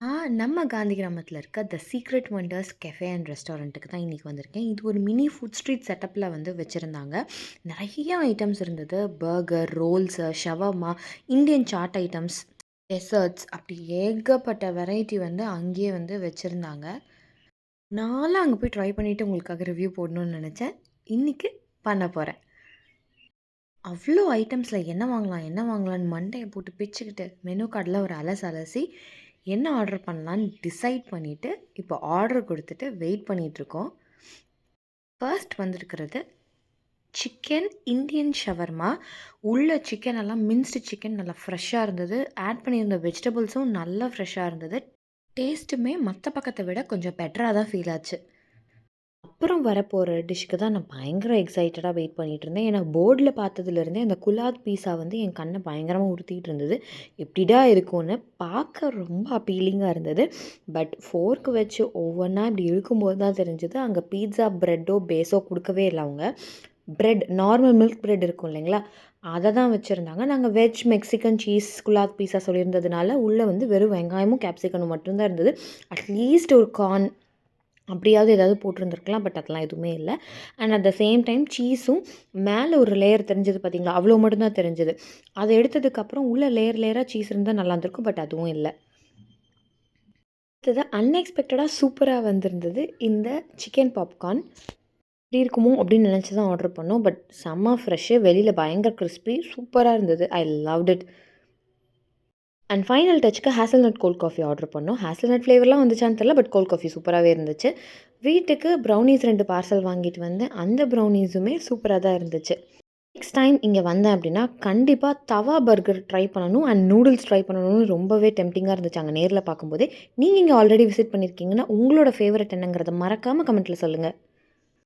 ஆ நம்ம காந்தி கிராமத்தில இருக்க the secret wonders cafe and ரெஸ்டாரண்ட்டுக்கு தான் இன்றைக்கி வந்திருக்கேன். இது ஒரு மினி ஃபுட் ஸ்ட்ரீட் செட்டப்பில வந்து வச்சுருந்தாங்க. நெறைய ஐட்டம்ஸ் இருந்தது. பர்கர், ரோல்ஸு, ஷவர்மா, இந்தியன் சாட் ஐட்டம்ஸ், டெசர்ட்ஸ் அப்படி ஏகப்பட்ட வெரைட்டி வந்து அங்கேயே வந்து வச்சிருந்தாங்க. நான்லாம் அங்க போய் ட்ரை பண்ணிட்டு உங்களுக்காக ரிவ்யூ போடணும்னு நெனச்சேன். இன்னைக்கு பண்ண போறேன். அவ்ளோ ஐட்டம்ஸ்ல என்ன வாங்கலாம், என்ன வாங்கலான்னு மண்டைய போட்டு பிச்சுக்கிட்டு, மெனு கார்ட்ல ஒரு அலசி, என்ன ஆர்டர் பண்ணலான்னு டிசைட் பண்ணிட்டு, இப்போ ஆர்டர் குடுத்துட்டு வெயிட் பண்ணிட்டுருக்கோம். ஃபர்ஸ்ட் வந்திருக்கிறது சிக்கன் இந்தியன் ஷவர்மா. உள்ள சிக்கன் எல்லாம் மின்ஸ்டு சிக்கன் நல்லா ஃப்ரெஷ்ஷா இருந்தது. ஆட் பண்ணியிருந்த வெஜிடபிள்ஸும் நல்லா ஃப்ரெஷ்ஷா இருந்தது. டேஸ்ட்டுமே மத்த பக்கத்த விட கொஞ்சம் பெட்டரா தான் ஃபீல் ஆச்சு. அப்புறம் வரப்போற டிஷ்க்கு தான் நான் பயங்கர எக்ஸைட்டடா வெயிட் பண்ணிட்டுருந்தேன். ஏன்னா போர்ட்ல பார்த்ததுலேருந்தே அந்த குலாத் பீஸா வந்து என் கண்ண பயங்கரமா உறுத்திட்டு இருந்தது. எப்படிடா இருக்கும்னு பார்க்க ரொம்ப அப்பீலிங்கா இருந்தது. பட் ஃபோர்க் வச்சு ஒவ்வொன்னா இப்படி இழுக்கும்போது தான் தெரிஞ்சது, அங்க பீட்ஸா பிரெட்டோ, பேஸோ குடுக்கவே இல்ல அவங்க. பிரெட் நார்மல் மில்க் பிரெட் இருக்கும் இல்லைங்களா? அத தான் வச்சிருந்தாங்க. நாங்க வெஜ், மெக்சிகன், சீஸ், குலாத் பீஸா சொல்லியிருந்ததுனால, உள்ள வந்து வெறும் வெங்காயமும், கேப்சிகனும் மட்டும் தான் இருந்தது. அட்லீஸ்ட் ஒரு கார்ன் அப்படியாவது ஏதாவது போட்டிருந்துருக்கலாம். பட் அதெல்லாம் எதுவுமே இல்ல. And at the same time சீஸும் மேலே ஒரு லேயர் தெரிஞ்சது பார்த்தீங்களா? அவ்வளோ மட்டும் தான் தெரிஞ்சது. அத எடுத்ததுக்கப்புறம் உள்ள லேயர் லேயரா சீஸ் இருந்தா நல்லாயிருந்திருக்கும். பட் அதுவும் இல்ல. அடுத்தது அன்எக்ஸ்பெக்டடா சூப்பரா வந்திருந்தது இந்த சிக்கன் பாப்கார்ன். எப்படி இருக்குமோ அப்படின்னு நினச்சு தான் ஆர்டர் பண்ணோம். பட் செம்ம ஃப்ரெஷ்ஷு. வெளியில பயங்கர கிரிஸ்பி சூப்பரா இருந்தது. I loved it. And final டச்சுக்கு ஹேசல்நட் கோல்ட் காஃபி ஆர்டர் பண்ணோம். ஹேசல்நட் ஃப்ளேவர்லாம் வந்துச்சான்னு தெரியல. பட் கோல்ட் காஃபி சூப்பராகவே இருந்துச்சு. வீட்டுக்கு ப்ரௌனீஸ் 2 பார்சல் வாங்கிட்டு வந்தேன். அந்த ப்ரௌனீஸுமே சூப்பரா தான் இருந்துச்சு. நெக்ஸ்ட் டைம் இங்க வந்தேன் அப்படின்னா, கண்டிப்பா தவா பர்கர் ட்ரை பண்ணணும் அண்ட் நூடுல்ஸ் ட்ரை பண்ணணும்னு ரொம்பவே டெம்ப்டிங்கா இருந்துச்சு அங்க நேர்ல பார்க்கும்போதே. நீங்க இங்க ஆல்ரெடி விசிட் பண்ணியிருக்கீங்கன்னா, உங்களோட ஃபேவரைட் என்னங்கிறத மறக்காம கமெண்ட்ல சொல்லுங்க.